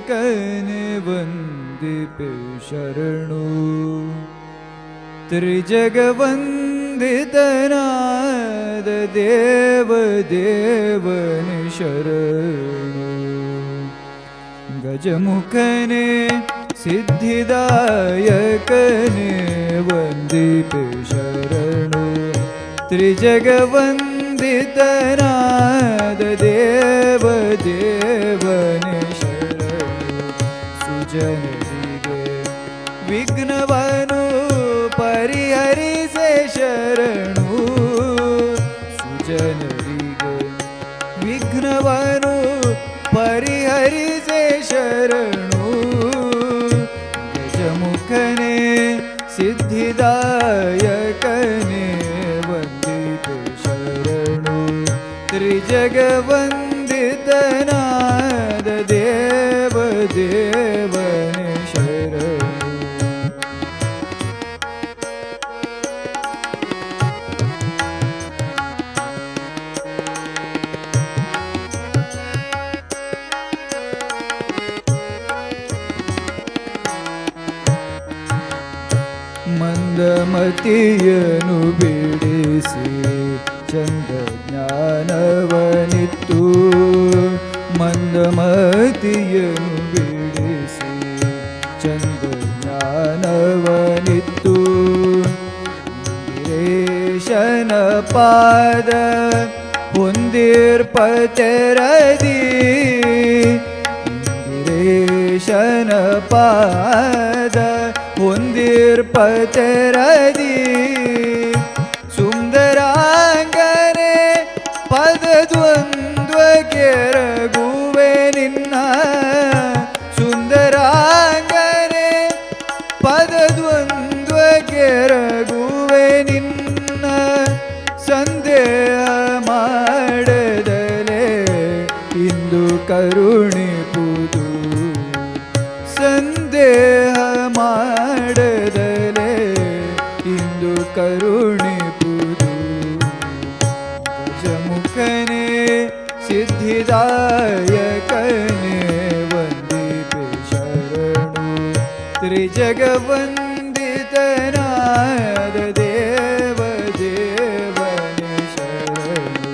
ಸಿದ್ಧಿದಾಯಕನೆ ವಂದಿಪೆ ಶರಣು ತ್ರಿಜಗವಂದಿತನಾದ ದೇವ ದೇವನೆ ಶರಣು ಗಜಮುಖನೆ ಸಿದ್ಧಿದಾಯಕನೆ ವಂದಿಪೆ ಶರಣು ತ್ರಿಜಗವಂದಿತನಾದ ದೇವ ದೇವನೆ ಶರಣು ಸುಜನರಿಗೆ ವಿಘ್ನವನು ಪರಿಹರಿಸೆ ಶರಣು ಸುಜನರಿಗೆ ವಿಘ್ನವನು ಪರಿಹರಿಸೆ ಶರಣು ಗಜಮುಖನೆ ಸಿದ್ಧಿದಾಯಕನೆ ವಂದಿಪೆ ಶರಣು ತ್ರಿಜಗವಂದಿತನಾದ ದೇವ ದೇವನೆ ಶರಣು ಮಂದಮತಿಯನು ಬಿಡಿಸಿ ಚಂದ ಜ್ಞಾನವನಿತ್ತು ಮಂದಮತಿಯನು ಬಿಡಿಸಿ ಚಂದ ಜ್ಞಾನವನಿತ್ತು ಗಿರೀಶನ ಪಾದ ಹೊಂದಿರ್ಪತೆರದಿ ಗಿರೀಶನ ಪಾದ ಹೊಂದಿರ್ಪತೆರದಿ ಸುಂದರಾಂಗನೆ ಪದದ್ವಂದ್ವ ಕೆರಗುವೆ ನಿನ್ನ ಸುಂದರಾಂಗನೆ ಪದದ್ವಂದ್ವ ಕೆರಗುವೆ ನಿನ್ನ ಸಂದೇಹ ಮಾಡದಲೆ ಇಂದು ಕರುಣಿಪುದು ಸಂದೇಹ ಮಾಡದಲೆ ಇಂದು ಕರುಣಿಪುದು ಗಜಮುಖನೆ ಸಿದ್ಧಿದಾಯಕನೆ ವಂದಿಪೆ ಶರಣು ತ್ರಿಜಗವಂದಿತನಾದ ದೇವ ದೇವನೆ ಶರಣು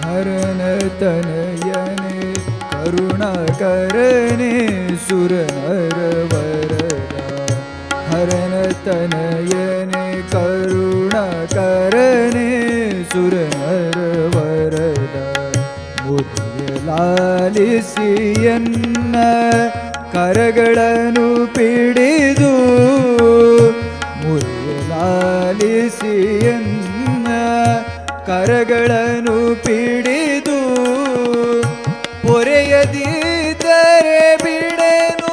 ಹರನ ತನಯನೆ ಕರುಣಾಕರನೆ ಸುರನರ ವರದ ಹರನ ತನಯನೆ ಕರುಣಾಕರನೆ ಸುರನರ ವರದ ಮುರಿಯಲಾಲಿಸಿಯನ್ನ ಕರಗಳನ್ನು ಪಿಡಿದು ಮುರಿಯಲಾಲಿಸಿಯನ್ನ ಕರಗಳನ್ನು ಪಿಡಿದು ಪೊರೆಯದಿದ್ದರೆ ಬಿಡೆನು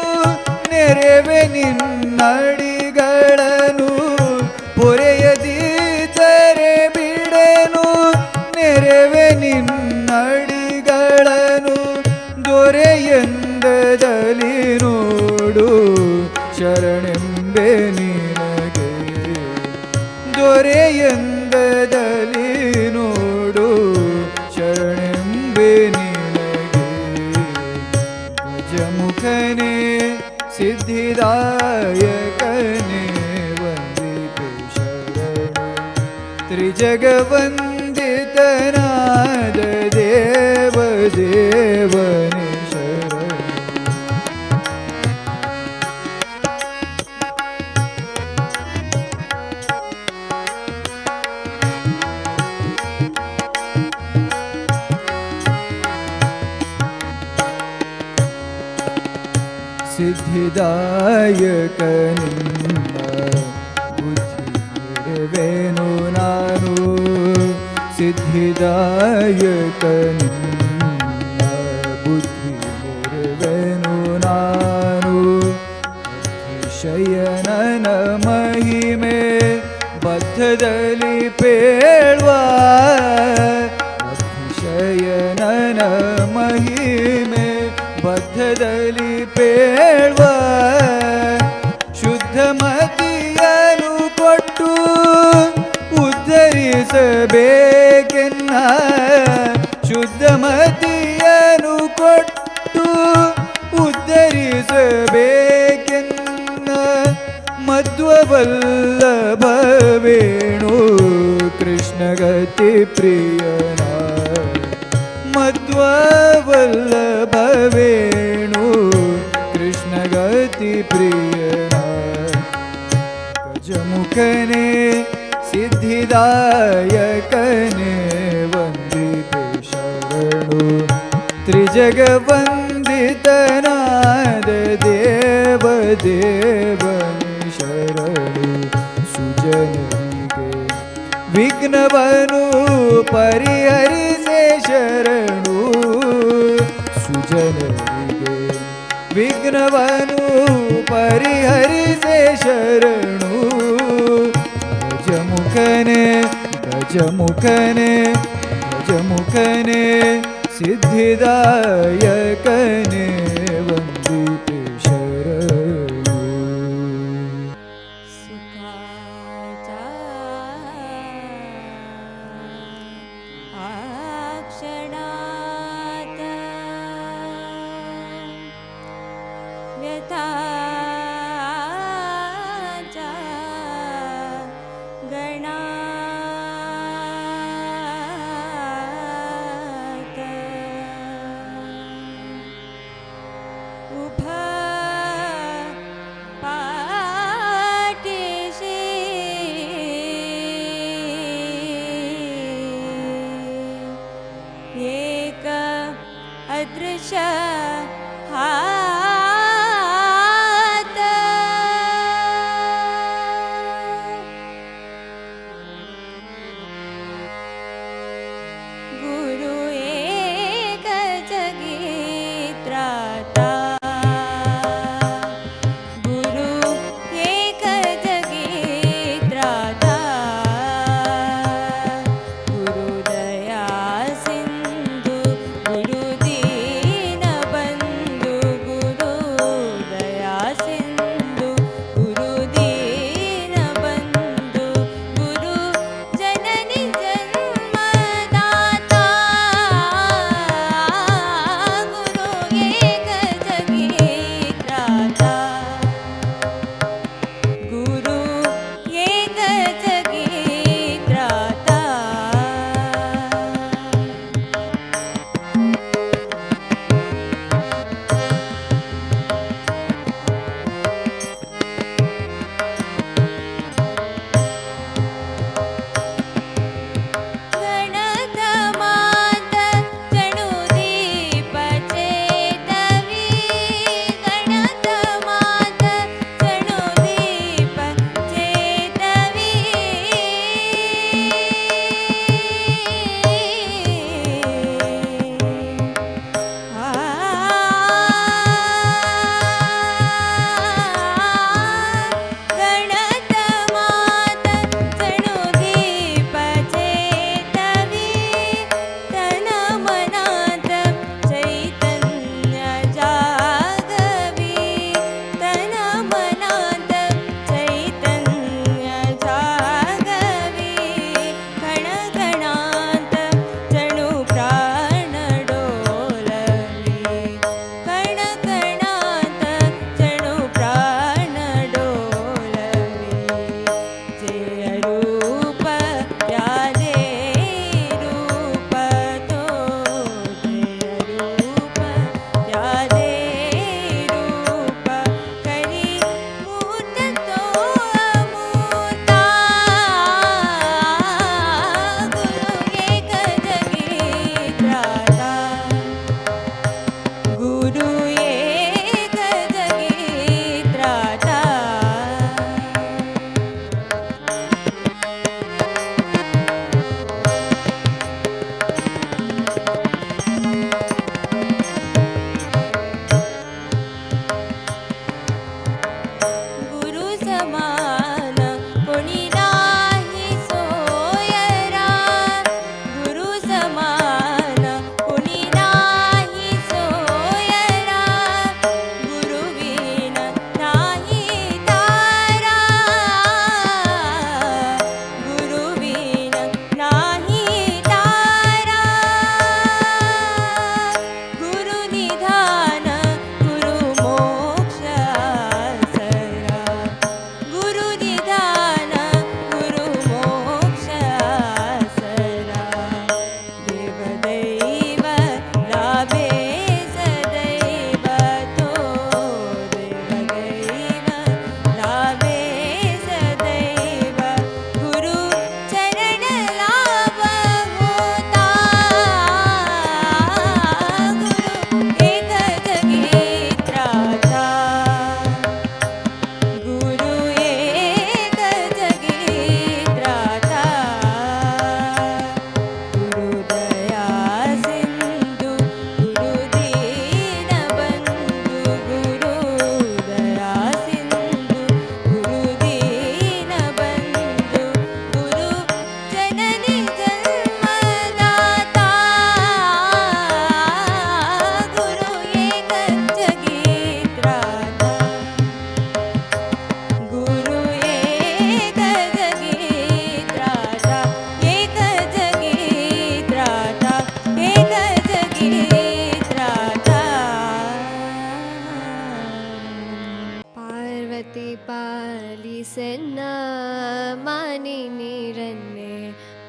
ನೆರವೆ ನಿನ್ನಡಿಗಳನ್ನು ಪೊರೆಯದಿದ್ದರೆ ಬಿಡೆನು ನೆರವೆ ನಿನ್ನಡಿಗಳನ್ನು ದೊರೆಯಂದದಲ್ಲಿ ನೋಡು ಶರಣೆಂಬೆ ನಿನಗೆ ದೊರೆಯಂದದಲ್ಲಿ ನೋಡು ಶರಣೆಂಬೆ ನಿನಗೆ ಗಜಮುಖನೆ ಸಿದ್ಧಿದಾಯಕನೆ ವಂದಿಪೆ ಶರಣು ತ್ರಿಜಗವಂದಿತನಾದ ದೇವ ದೇವನೆ ಶರಣು ಸಿದ್ಧಿದಾಯಕನಿಂದ ಬುದ್ಧಿರುವೆನು ನಾನು ಸಿದ್ಧಿದಾಯಕನಿಂದ ಬುದ್ಧಿರುವೆನು ನಾನು ಶಯನನ ಮಹಿಮೆ ಬದ್ಧದಲ್ಲಿ ಪೇಳುವ ಶಯನನ ಮಹಿಮೆ ಬದ್ಧದಲ್ಲಿ ಪೇಳುವ ಶುದ್ಧ ಮತಿಯನು ಕೊಟ್ಟು ಉದ್ಧರಿಸಬೇಕೆನ್ನ ಶುದ್ಧ ಮತಿಯನು ಕೊಟ್ಟು ಉದ್ಧರಿಸಬೇಕೆನ್ನ ಮಧ್ವವಲ್ಲಭ ವೇಣು ಕೃಷ್ಣಗತಿ ಪ್ರಿಯನ ಮಧ್ವವಲ್ಲಭ ವೇಣು ಕೃಷ್ಣಗತಿ ಪ್ರಿಯನ ಗಜಮುಖನೇ ಸಿದ್ಧಿದಾಯಕನೇ ವಂದಿತೆ ಶರಣು ತ್ರಿಜಗವಂದಿತನಾದ ದೇವ ದೇವನಿ ಶರಣು ಸುಜನರಿಗೆ ವಿಘ್ನವನು ಪರಿಹರಿಸೆ ಶರಣು ಸುಜನರಿಗೆ ವಿಘ್ನವನು ಪರಿಹರಿಸೆ ಶರಣು ಗಜಮುಖನೇ ಗಜಮುಖನೇ ಗಜಮುಖನೇ ಸಿದ್ಧಿದಾಯಕನೇ ವಂದಿತೆ ಶರಣು ಕ್ಷಣಾತ ವ್ಯಥಾ एक अदृश्य हात गुरु एक जगीत्राता गुरु एक जगीत्राता गुरु दया सिंधु गुरु दीन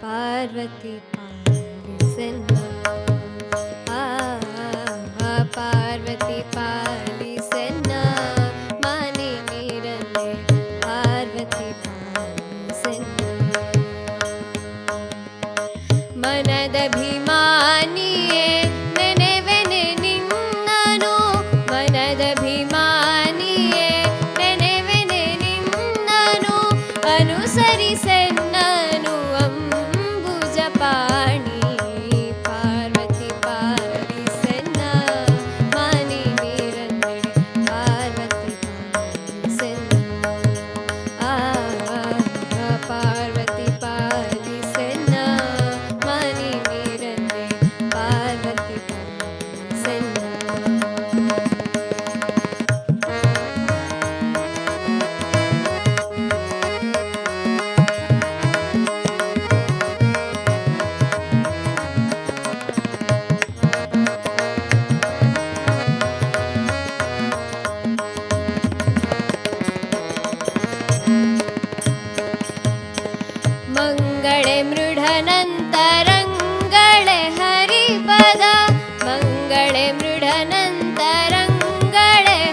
ಪಾರ್ವತಿ ಪಾಲಿಸೆನ್ನ ಪಾರ್ವತಿ ಪಾಲಿಸೆನ್ನ ಮನೆ ನೀರನ್ನೇ ಪಾರ್ವತಿ ಪಾಲಿಸೆನ್ನ ಮನದಭಿಮಾನಿಯೇ ನೆನೆವೆನೆ ನಿನ್ನನು ಮನದಭಿಮಾನಿಯೇ ನೆನೆವೆನೆ ನಿನ್ನನು ಅನುಸರಿಸೆನ್ನನು ಅಂಬುಜಪಾಣಿ ಪಾರ್ವತಿ ಪಾಲಿಸೆನ್ನ ಮನೆ ನೀರನ್ನೇ ಪಾರ್ವತಿ ಪಾಲಿಸೆನ್ನ ಪಾರ್ವತಿ ಪಾಲಿಸೆನ್ನ ಮನೆ ನೀರನ್ನೇ ಪಾರ್ವತಿ ಪಾಲಿಸೆನ್ನ ಮಂಗಳೆ ಮೃಢನಂತರಂಗಳೆ ಹರಿಪದ ಮಂಗಳೆ ಮೃಢನಂತರಂಗಳೆ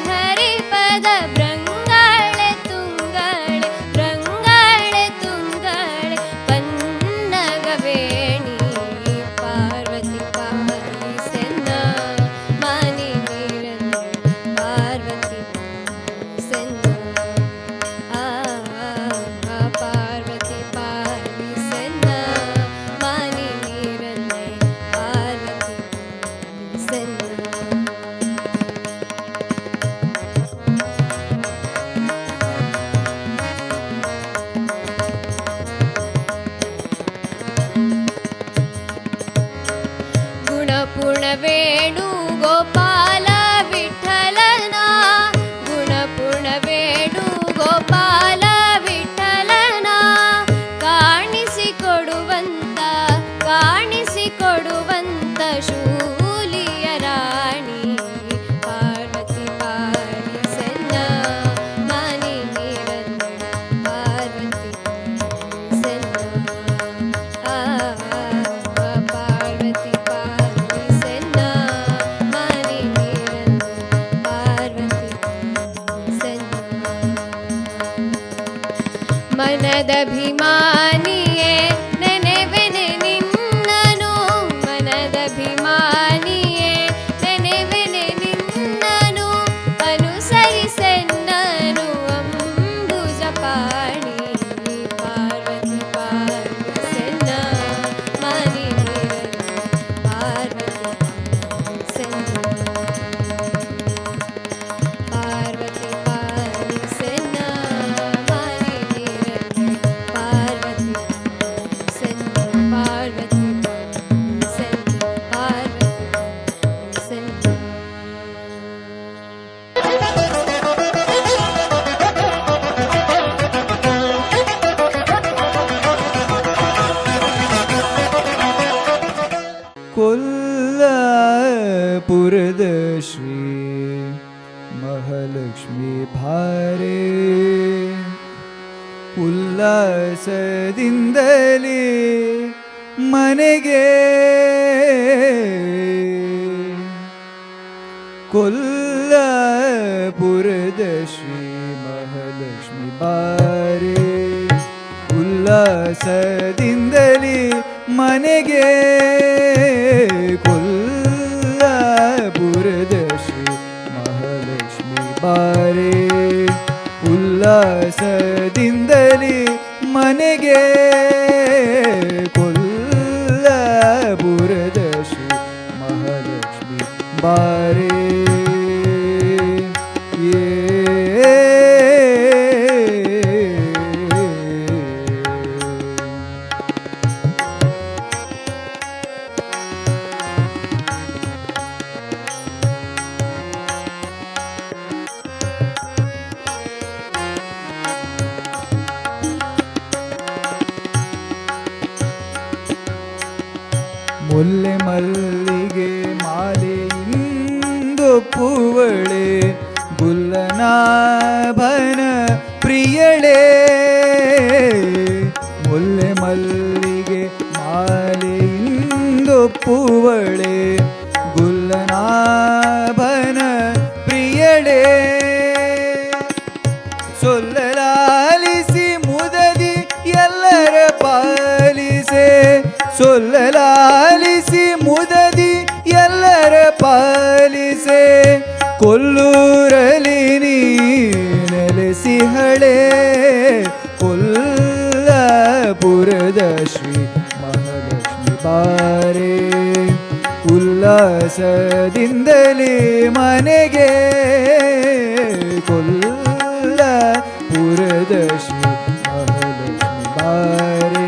ಹರಿಪದ ಭೃಂಗಾಳೆ ತುಂಗಳೆ ಭೃಂಗಾಳೆ ತುಂಗಳೆ ಪನ್ನಗವೇಣಿ ಪಾರ್ವತಿ ಪಾಲಿಸೆನ್ನ ಮನೆ ನೀರನ್ನೇ ಪಾರ್ವತಿ ಪಾಲಿಸೆನ್ನ ಪಾರ್ವತಿ ಪಾಲಿಸೆನ್ನ ಮನೆ ನೀರನ್ನೇ ಪಾರ್ವತಿ ಪಾಲಿಸೆನ್ನ ಗುಣಪೂರ್ಣ ವೇಣು ಗೋಪಾಲ ವಿಠಲನ ಗುಣಪೂರ್ಣ ವೇಣು ಗೋಪಾಲ ವಿಠಲನ ಕಾಣಿಸಿಕೊಡುವಂತ ಶೂಲಿಯ ರಾಣಿ ಪಾರ್ವತಿ ಪಾಲಿಸೆನ್ನ ಮನೆ ನೀರನ್ನೇ ಪಾರ್ವತಿ ಪಾಲಿಸೆನ್ನ ಪಾರ್ವತಿ ಪಾಲಿಸೆನ್ನ ಮನೆ ನೀರನ್ನೇ ಪಾರ್ವತಿ ಪಾಲಿಸೆನ್ನ ಮನದಭಿಮಾನಿಯೇ ನೆನೆವೆನೆ ನಿನ್ನನು ಮನದಭಿಮಾನಿಯೇ ನೆನೆವೆನೆ ನಿನ್ನನು ಅನುಸರಿಸೆನ್ನನು ಅಂಬುಜಪಾಣಿ ಪಾರ್ವತಿ ಪಾಲಿಸೆನ್ನ ಮನೆ ನೀರನ್ನೇ ಪಾರ್ವತಿ ಪಾಲಿಸೆನ್ನ ಪಾರ್ವತಿ ಪಾಲಿಸೆನ್ನ ಮನೆ ನೀರನ್ನೇ ಪಾರ್ವತಿ ಪಾಲಿಸೆನ್ನ ಪಾರ್ವತಿ ಪಾಲಿಸೆನ್ನ ಪಾರ್ವತಿ ಪಾಲಿಸೆನ್ನ ಕೊಲ್ಲಾಪುರದ ಶ್ರೀ ಮಹಾಲಕ್ಷ್ಮಿ ಭಾರೆ ಉಲ್ಲಾಸದಿಂದಲೇ ಮನೆಗೆ ಕೊಲ್ಲಾಪುರದ ಶ್ರೀ ಮಹಾಲಕ್ಷ್ಮಿ ಬಾರೆ ಉಲ್ಲಾಸದಿಂದಲೇ ಮನೆಗೆ ಕೊಲ್ಲಾಪುರದ ಶ್ರೀ ಮಹಾಲಕ್ಷ್ಮಿ ಬಾರೆ ಉಲ್ಲಾಸದಿಂದಲೇ ಮನೆಗೆ ಕೊಲ್ಲಾಪುರದ ಶ್ರೀ ಮಹಾಲಕ್ಷ್ಮಿ ಬಾರೆ ಮುಲ್ಲೆ ಮಲ್ಲಿಗೆ ಮಾಲೆಯಿಂದೊಪ್ಪುವಳೆ ಗುಲ್ಲನಾಭನ ಪ್ರಿಯಳೇ ಮುಲ್ಲೆ ಮಲ್ಲಿಗೆ ಮಾಲೆಯಿಂದೊಪ್ಪುವಳೆ ಗುಲ್ಲನಾಭನ ಪ್ರಿಯಳೇ ಸೊಲ್ಲಲಾಲಿಸಿ ಮುದದಿ ಎಲ್ಲರ ಪಾಲಿಸೆ ಸೊಲ್ಲಲಾಲಿಸಿ ಮುದದಿ ಎಲ್ಲರ ಪಾಲಿಸೆ ಕೊಲ್ಲೂರಲಿ ನೀ ನೆಲೆಸಿಹಳೆ ಕೊಲ್ಲಾಪುರದ ಶ್ರೀ ಮಹಾಲಕ್ಷ್ಮಿ ಬಾರೆ ಉಲ್ಲಾಸದಿಂದಲೇ ಮನೆಗೆ ಕೊಲ್ಲಾಪುರದ ಶ್ರೀ ಮಹಾಲಕ್ಷ್ಮಿ ಬಾರೆ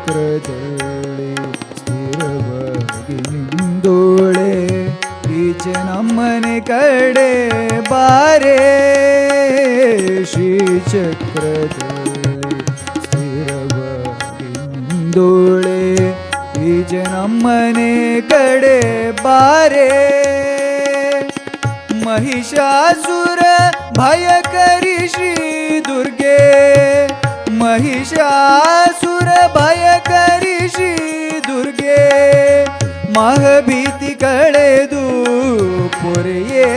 ಶ್ರೀಚಕ್ರದಲ್ಲಿ ಸ್ಥಿರವಾಗಿ ನಿಂದೋಳೆ ಈಚೆ ನಮ್ಮನೆ ಕಡೆ ಬಾರೆ ಶ್ರೀಚಕ್ರದಲ್ಲಿ ಸ್ಥಿರವಾಗಿ ನಿಂದೋಳೆ ಈಚೆ ನಮ್ಮನೆ ಕಡೆ ಬಾರೆ ಮಹಿಷಾಸುರ ಭಯಕರಿ ಶ್ರೀ ದುರ್ಗೆ महिषासुर भयकरी श्री दुर्गे महभीति कಳೆದು ಪೊರೆಯೇ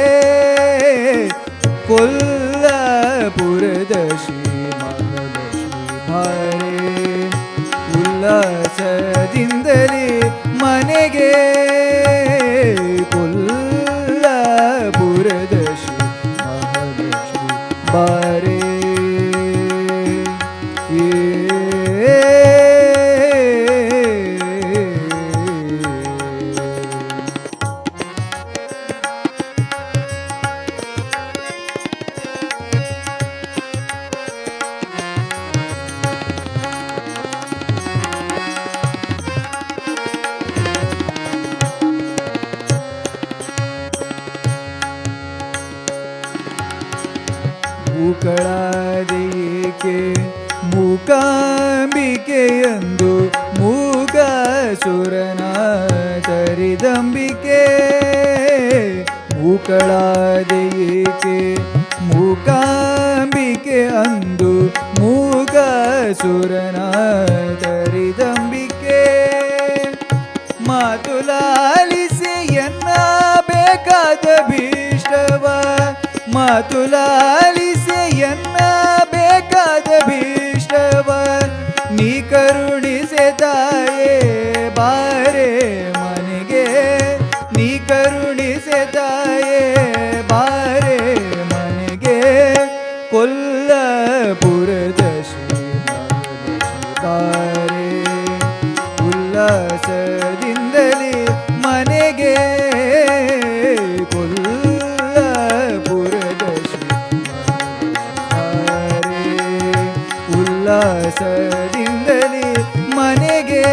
ಕೊಲ್ಲಾಪುರದ ಶ್ರೀ ಮಹಾಲಕ್ಷ್ಮಿ ಬಾರೆ ಉಲ್ಲಾಸದಿಂದಲೇ ಮನೆಗೆ ಕೊಲ್ಲಾಪುರದ ಶ್ರೀ ಮಹಾಲಕ್ಷ್ಮಿ ಬಾರೆ ಮೂಕಳಾದೇಕೆ ಮೂಕಾಂಬಿಕೆಯಂದು ಮೂಕಾಸುರನ ತರಿದಂಬಿಕೆ ಮೂಕಳಾದೇಕೆ ಮೂಕಾಂಬಿಕೆ ಅಂದು ಮೂಕಾಸುರನ ತರಿದಂಬಿಕೆ ಮಾತುಲಾಲಿಸಿ ಎನ್ನ ಬೇಕಾದ ಭೀಷ್ಟವ ಮಾತುಲಾಲಿಸಿ ಎನ್ನ ಬೇಕಾದ ಭೀಷ್ಟವ ನೀ ಕರುಣಿಸೆ ತಾಯೇ ಬಾರೆ ಮನೆಗೆ ನೀ ಕರುಣಿಸೆ ತಾಯೇ ಬಾರೆ ಮನೆಗೆ ಕೊಲ್ಲಾಪುರದ ಶ್ರೀ ಮಹಾಲಕ್ಷ್ಮಿ ಬಾರೆ ಉಲ್ಲಾಸದಿಂದಲೇ ಮನೆಗೆ ಕೊಲ್ಲಾಪುರದ ಶ್ರೀ ಬಾರೆ ಉಲ್ಲಾಸದಿಂದಲೇ ಮನೆಗೆ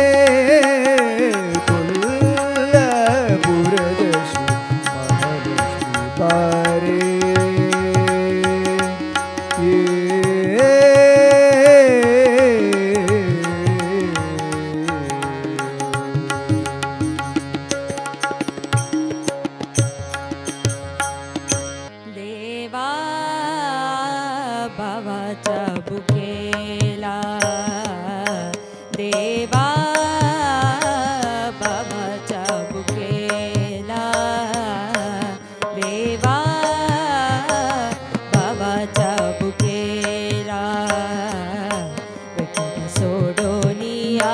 ಕೊಲ್ಲಾಪುರದ ಶ್ರೀ ಮಹಾಲಕ್ಷ್ಮಿ ಬಾರೆ देवा भावाचा बुकेला देवा भावाचा बुकेला देवा भावाचा बुकेला विकुंठ सोडोनियाला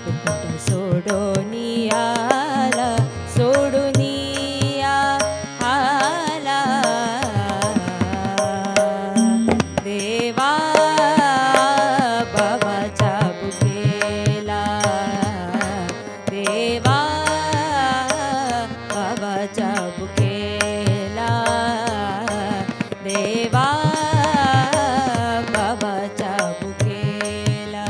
विकुंठ सोडोनियाला सोडुनिया आला देवा भावाचा बुकेला देवा भावाचा बुकेला देवा भावाचा बुकेला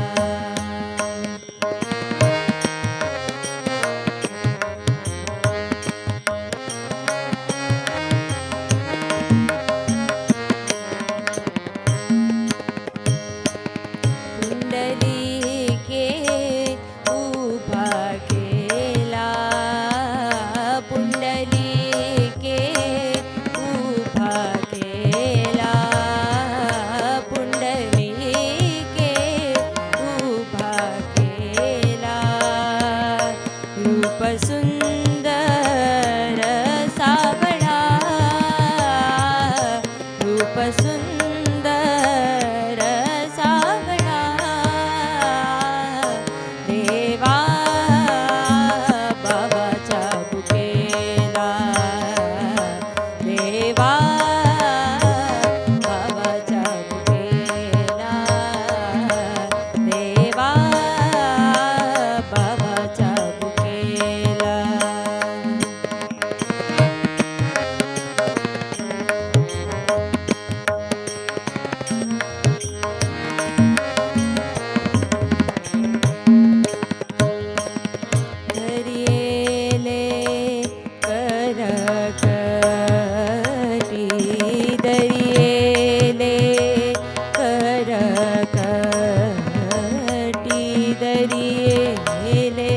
दरियेले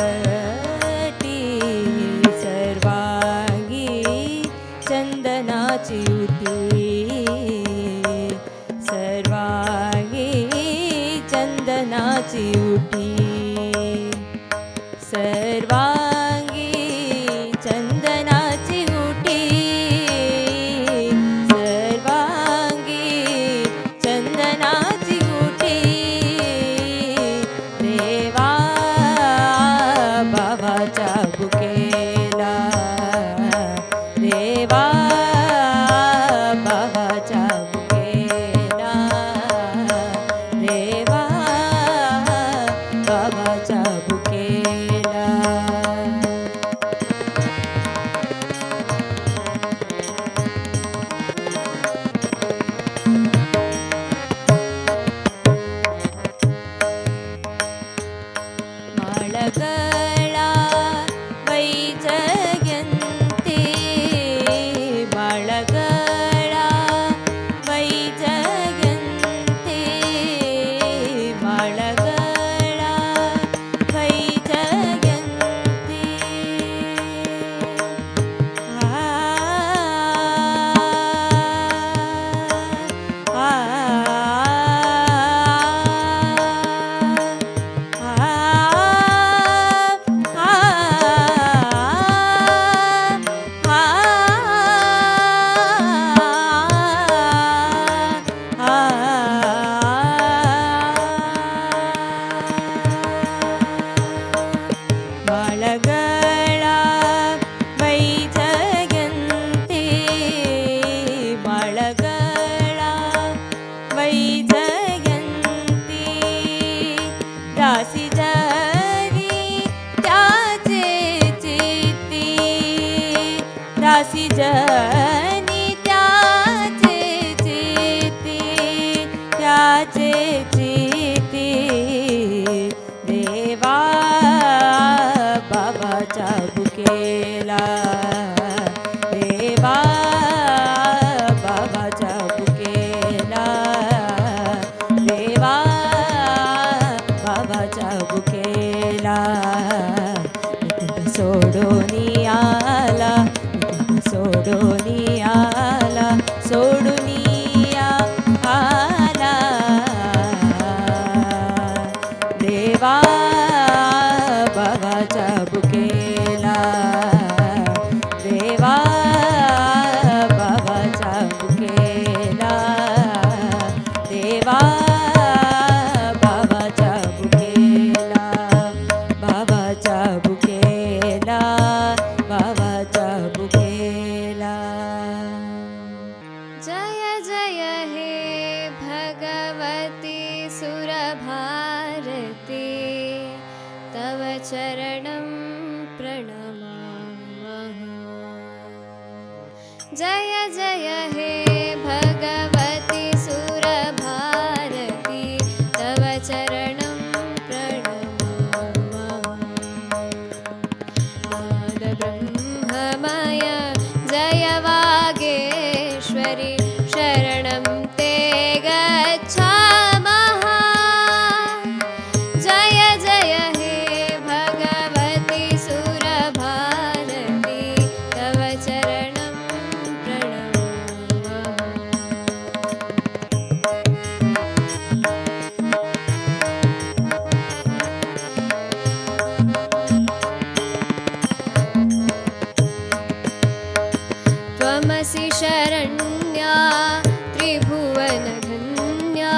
करकटी सर्वांगी चंदनाची उटी सर्वांगी चंदनाची उटी सर्वांगी चंदनाची उटी सर्वांगी चंदनाची उटी देवा बाबाच्या बुकेला देवा बाबाच्या बुकेला देवा बाबाच्या बुकेला माळगळा वैजयंती माळगळा वैजयंती माळगळा वैजयंती माळगळा वैजयंती माळगळा वैजयंती दासी जरी त्याचे चित्ती दासी जनी त्याचे चित्ती त्याचे चित्ती देवा बाबाच्या बुकेला देवा बाबाच्या बुकेला देवा बाबाच्या बुकेला सोडून आला सोडून आला सोडून आला देवा बाबाच्या बुकेला देवा बाबाच्या बुकेला देवा बाबाच्या बुकेला बाबाच्या बुकेला बाबाच्या बुकेला जय जय हे भगवती सुरभारती तव चरणं प्रणमामः जय जय हे भगवती सुरभारती तव चरणं प्रणमामः नाद ब्रह्ममय जय वागेश्वरी शरणं ते गच्छामः जय जय हे भगवती सुरभारती तव चरणं प्रणमामः त्वमसि शरण्या त्रिभुवनधन्या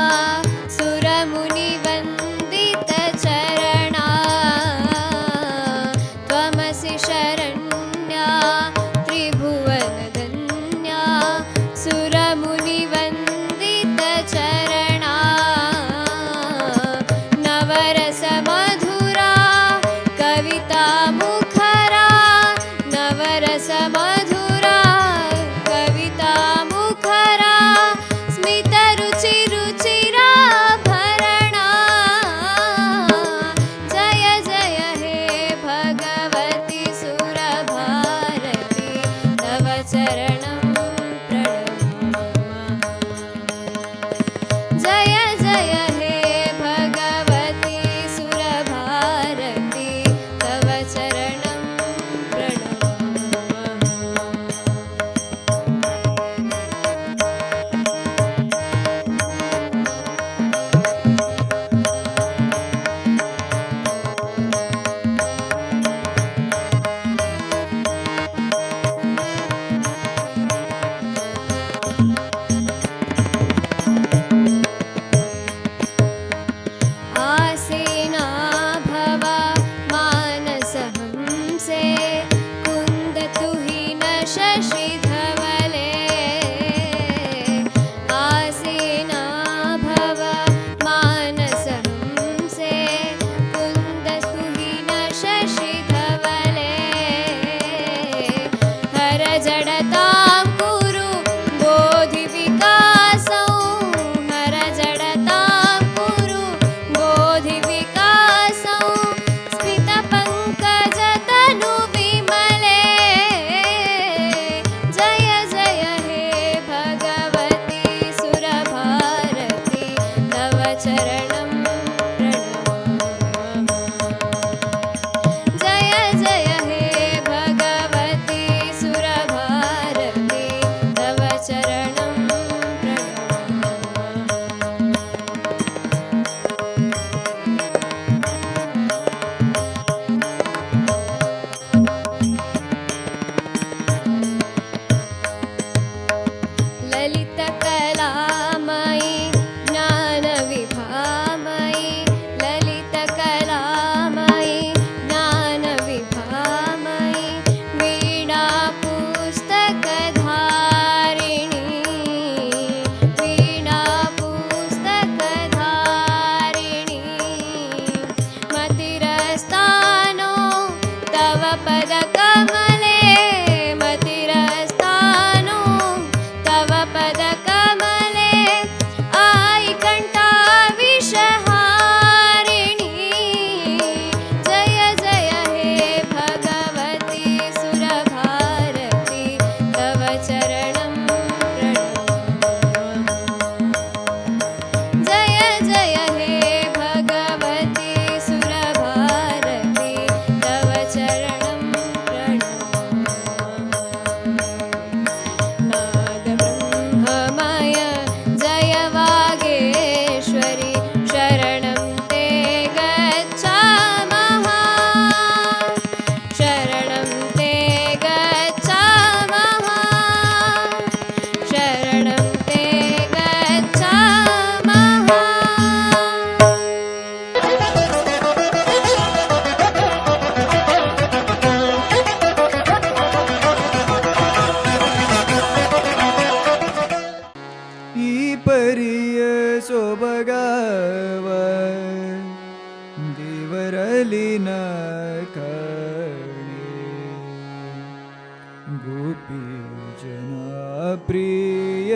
चरणं प्रणमामः। जय जय हे भगवती सुरभारती तव चरणं ललितकलामयि ज्ञानविभामयि ललितकलामयि ज्ञानविभामयि वीणापुस्तकधारिणी वीणापुस्तकधारिणी मतिरस्तानो तव पदकमले मतिरस्तानो तव पदकमले आयिकण्ठाविषहारिणी जय जय हे भगवती सुरभारती तव चरणं प्रणमामः। जय जय हे भगवती सुरभारती तव चरणं प्रणमामः। नादब्रह्ममय जय वागेश्वरि शरणं ते गच्छामः शरणं ते गच्छामः शरणं ते गच्छामः। ಈ ಪರಿಯ ಸೊಬಗಾವ ದೇವರಲಿನ ಕಾಣೆ ಗೋಪಿ ಜನ ಪ್ರಿಯ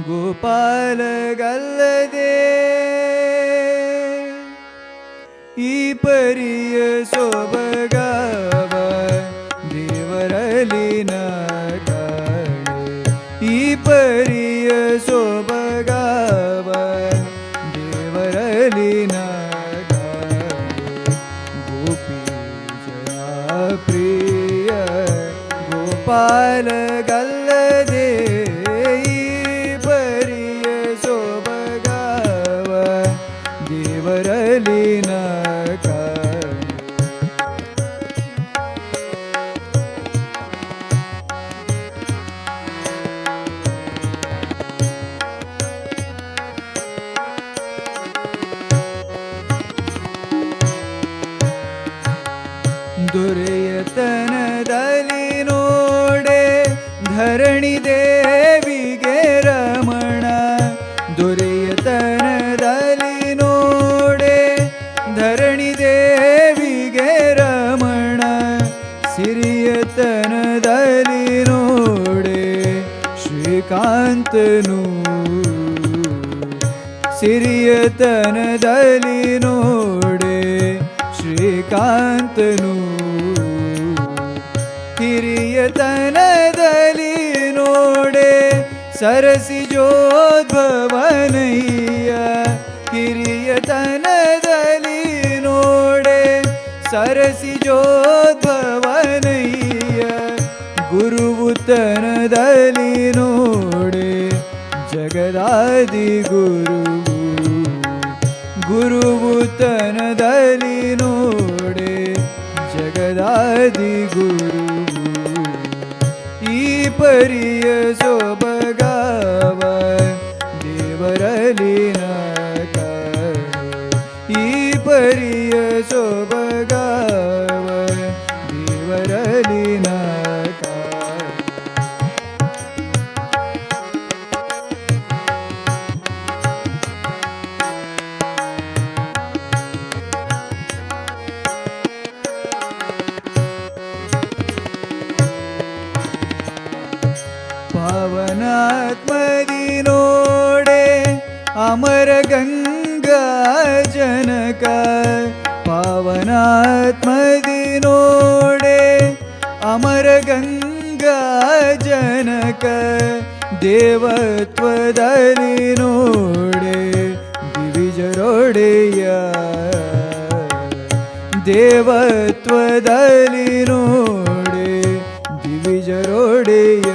ಗೋಪಾಲಗಲ್ಲದೆ ಈ ಪರಿಯ ಸೊಬಗಾವ ದೇವರಲಿನ ಕಾಣೆ ಈ ಪರಿಯ ಸೊಬಗಾವ ದೇವರಲಿನ ಕಾಣೆ ಗೋಪಿ ಜನ ಪ್ರಿಯ ಗೋಪಾಲಗಲ್ಲದೆ ಈ ಪರಿಯ ಸೊಬಗಾವ ದೇವರಲಿನ ಕಾಣೆ ದೊರೆಯತನದಲ್ಲಿ ನೋಡೆ ಧರಣಿ ದೇವಿಗೆ ರಮಣ ದೊರೆಯತನದಲ್ಲಿ ನೋಡೆ ಧರಣಿ ದೇವಿಗೆ ರಮಣ ಸಿರಿಯತನದಲ್ಲಿ ನೋಡೆ ಶ್ರೀಕಾಂತನು ಸಿರಿಯತನದಲ್ಲಿ ನೋಡೆ ಶ್ರೀಕಾಂತನು ಹಿರಿಯತನದಲ್ಲಿ ನೋಡೆ ಸರಸಿಜೋದ್ಭವನಯ್ಯ ಹಿರಿಯತನದಲ್ಲಿ ನೋಡೆ ಸರಸಿಜೋದ್ಭವನಯ್ಯ ಗುರುವುತನದಲ್ಲಿ ನೋಡೆ ಜಗದಾದಿ ಗುರುವು ಗುರುವುತನದಲ್ಲಿ ನೋಡೆ ಜಗದಾದಿ ಗುರುವು ಈ ಪರಿಯ ಸೊಬಗಾವ ದೇವರಲಿನ ಕಾಣೆ ಈ ಪರಿಯ ಸೊಬಗಾವ ದೇವರಲಿನ ಕಾಣೆ पावनात्मदि नोडे अमर गंगा जनक पावनात्मदि नोडे अमर गंगा जनक देवत्वदलि नोडे ದೇವತ್ವದಲ್ಲಿ ನೋಡೆ ದಿವಿಜರೊಡೆಯ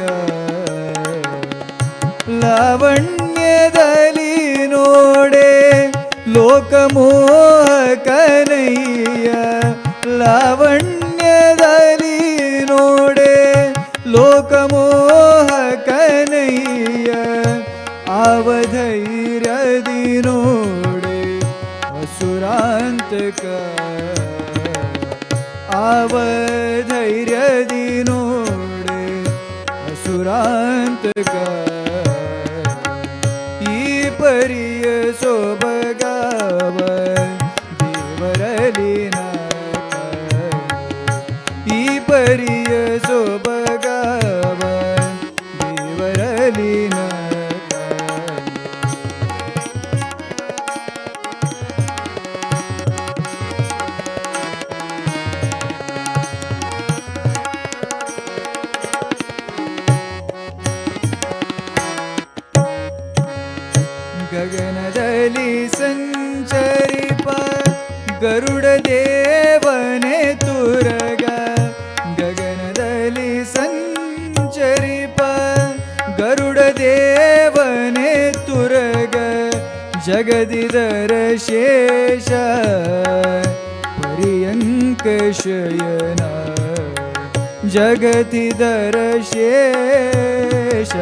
ಲಾವಣ್ಯದಲ್ಲಿ ನೋಡೆ ಲೋಕಮೋಹಕನಯ್ಯ ಲಾವಣ್ಯದಲ್ಲಿ ನೋಡೆ ಲೋಕಮೋಹಕನಯ್ಯ ಅವಧೈರ್ಯದಿ ನೋಡೆ ಅಸುರಾಂತಕ ಅವಧೈರ್ಯದಿ ನೋಡೆ ಅಸುರಾಂತಕ ಈ ಪರಿಯ ಸೊಬಗಾವ ದೇವರಲಿನ ಈ ಪರಿಯ ಸೊಬಗಾವ ದೇವರಲಿನ ಗಗನದಲ್ಲಿ ಸಂಚರಿಪ ಗರುಡ ದೇವನೇ ತುರಗ ಗಗನದಲ್ಲಿ ಸಂಚರಿಪ ಗರುಡ ದೇವನೇ ತುರಗ ಜಗದಿದರ ಶೇಷ ಪರ್ಯಂಕ ಶಯನ ಜಗತಿದರ ಶೇಷ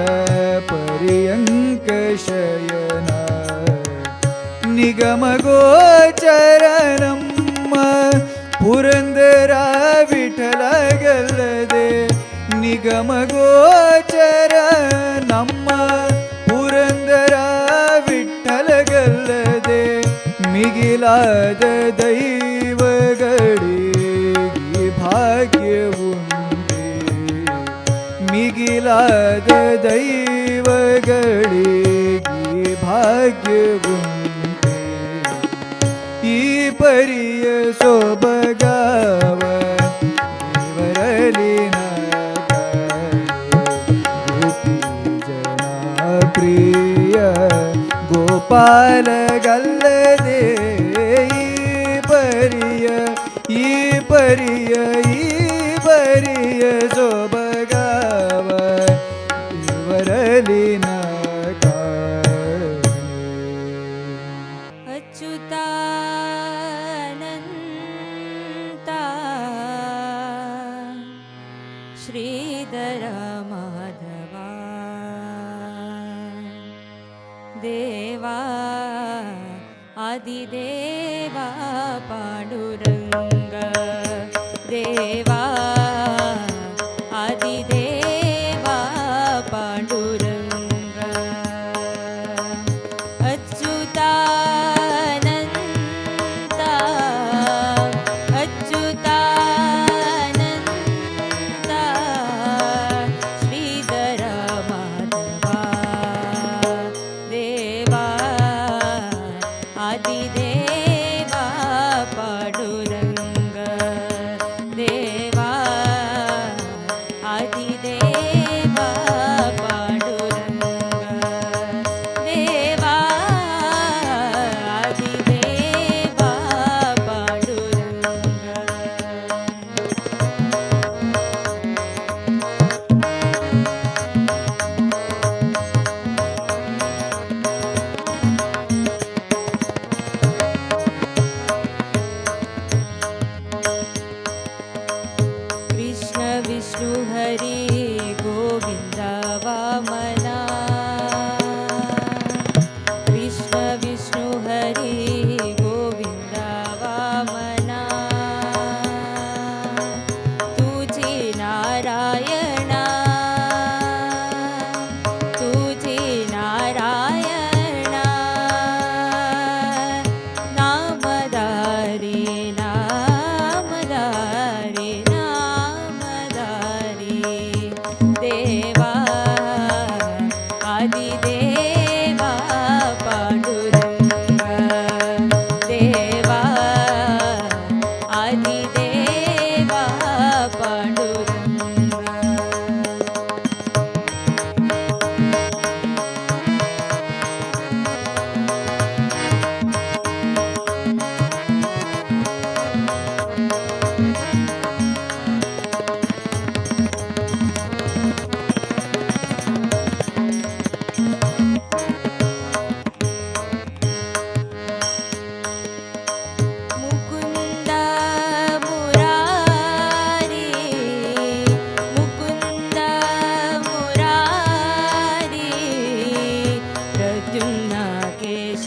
ಪರ್ಯಂಕ ಶಯನ ನಿಗಮ ಗೋಚರ ನಮ್ಮ ಪುರಂದರ ವಿಠಲಗಲ್ಲದೆ ನಿಗಮ ಗೋಚರ ನಮ್ಮ ಪುರಂದರ ವಿಠಲಗಲ್ಲದೆ ಮಿಗಿಲಾದ ದೈವಗಳಿಗೆ ಭಾಗ್ಯವುಂಟೆ ಮಿಗಿಲಾದ ದೈವಗಳಿಗೆ ಭಾಗ್ಯವುಂಟೆ ಈ ಪರಿಯ ಸೊಬಗಾವ ದೇವರಲಿನ ಗೋಪಿ ಜನ ಪ್ರಿಯ ಗೋಪಾಲಗಲ್ಲದೆ ಈ ಪರಿಯ ಈ ಪರಿಯ ಈ ಪರಿಯ ಸೊಬಗಾವ ದೇವರಲಿನ ಅಚ್ಯುತಾನಂತ ಶ್ರೀಧರ ಮಾಧವ ದೇವಾ ಆದಿದೇವ ಪಾಂಡುರಂಗ ದೇವಾ ಆದಿದೇವ ಪಾಂಡುರಂಗ ಅಚ್ಯುತಾನಂತ ಅಚ್ಯುತಾನಂತ ಶ್ರೀಧರ ಮಾಧವ ದೇವಾ ಆದಿದೇವ ಪಾಂಡುರಂಗ ದೇವ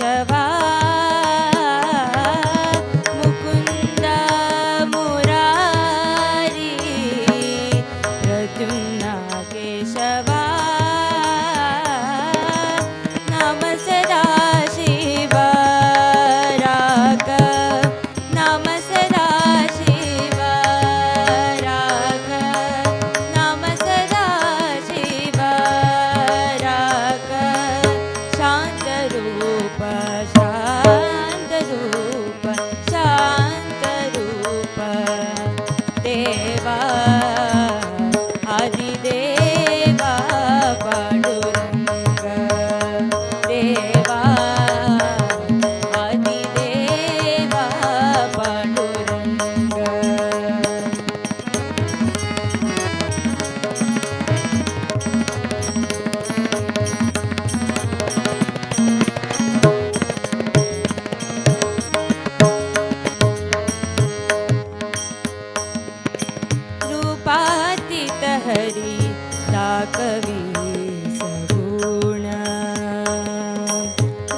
केशवा मुकुन्द मुरारी प्रद्युम्न केशवा नाम सदा शिव राग नाम सदा शिव राग नाम सदा शिव राग शान्तरूप शान्तरूप शान्तरूप देवा आदिदेवा पाण्डुरङ्ग देवा आदिदेवा पाण्डुरङ्ग रूपातीत हरि कवि सगुण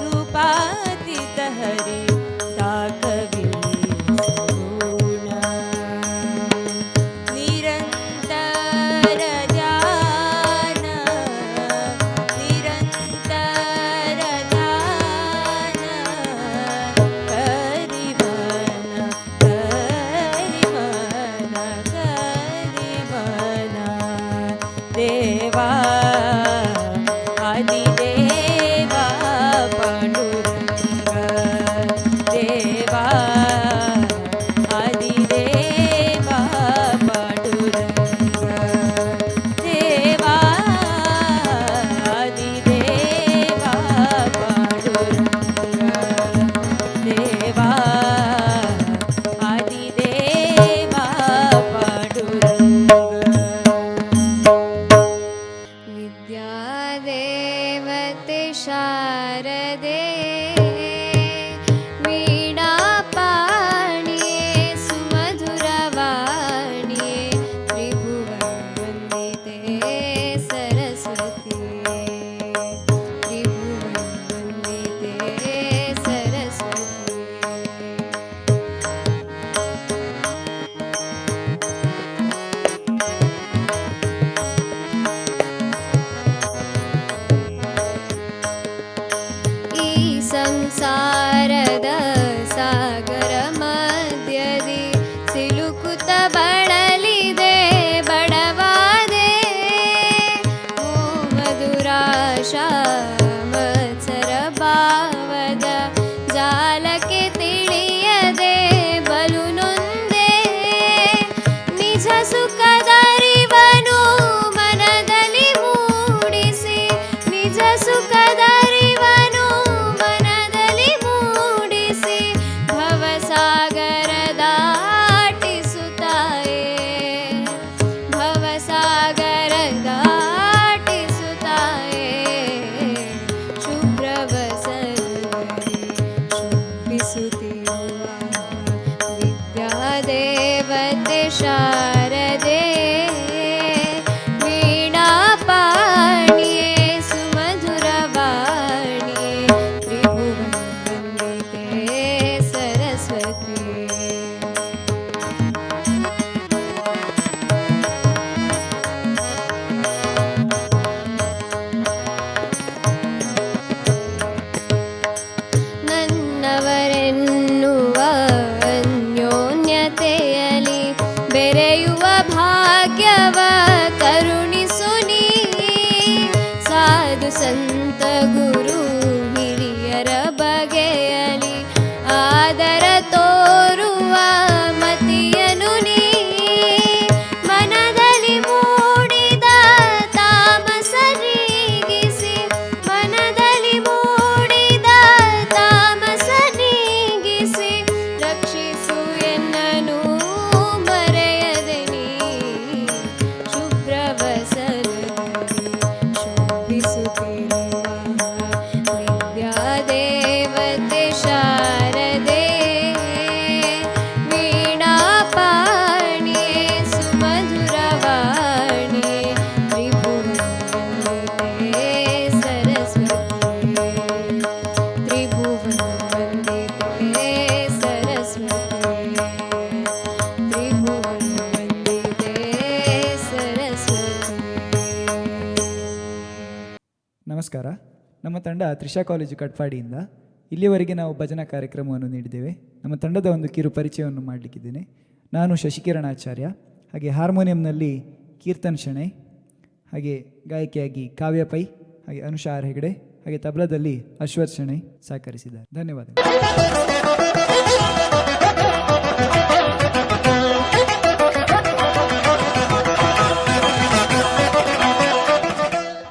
रूपातीत हरि कवि सगुण निरन्तर ध्यान निरन्तर ध्यान करिमन करिमन करिमन देवा आदिदेवा पाण्डुरङ्ग देवा आदिदेवा पाण्डुरङ्ग देवा आदिदेवा पाण्डुरङ्ग देवा आदिदेवा पाण्डुरङ्ग विद्यादेवते शारदे वीणापाणिये सुमधुरवाणिये त्रिभुवनवन्दिते सरस्वती त्रिभुवनवन्दिते सरस्वती ईश ನಮ್ಮ ತಂಡ ತ್ರಿಷಾ ಕಾಲೇಜು ಕಟ್ಪಾಡಿಯಿಂದ ಇಲ್ಲಿಯವರೆಗೆ ನಾವು ಭಜನಾ ಕಾರ್ಯಕ್ರಮವನ್ನು ನೀಡಿದ್ದೇವೆ. ನಮ್ಮ ತಂಡದ ಒಂದು ಕಿರು ಪರಿಚಯವನ್ನು ಮಾಡಲಿಕ್ಕಿದ್ದೇನೆ. ನಾನು ಶಶಿಕಿರಣ್ ಆಚಾರ್ಯ, ಹಾಗೆ ಹಾರ್ಮೋನಿಯಂನಲ್ಲಿ ಕೀರ್ತನ್ ಶೆಣೈ, ಹಾಗೆ ಗಾಯಕಿಯಾಗಿ ಕಾವ್ಯ ಪೈ, ಹಾಗೆ ಅನುಷಾ ಆರ್ ಹೆಗಡೆ, ಹಾಗೆ ತಬಲದಲ್ಲಿ ಅಶ್ವಥ್ ಶೆಣೈ ಸಹಕರಿಸಿದ್ದಾರೆ. ಧನ್ಯವಾದಗಳು.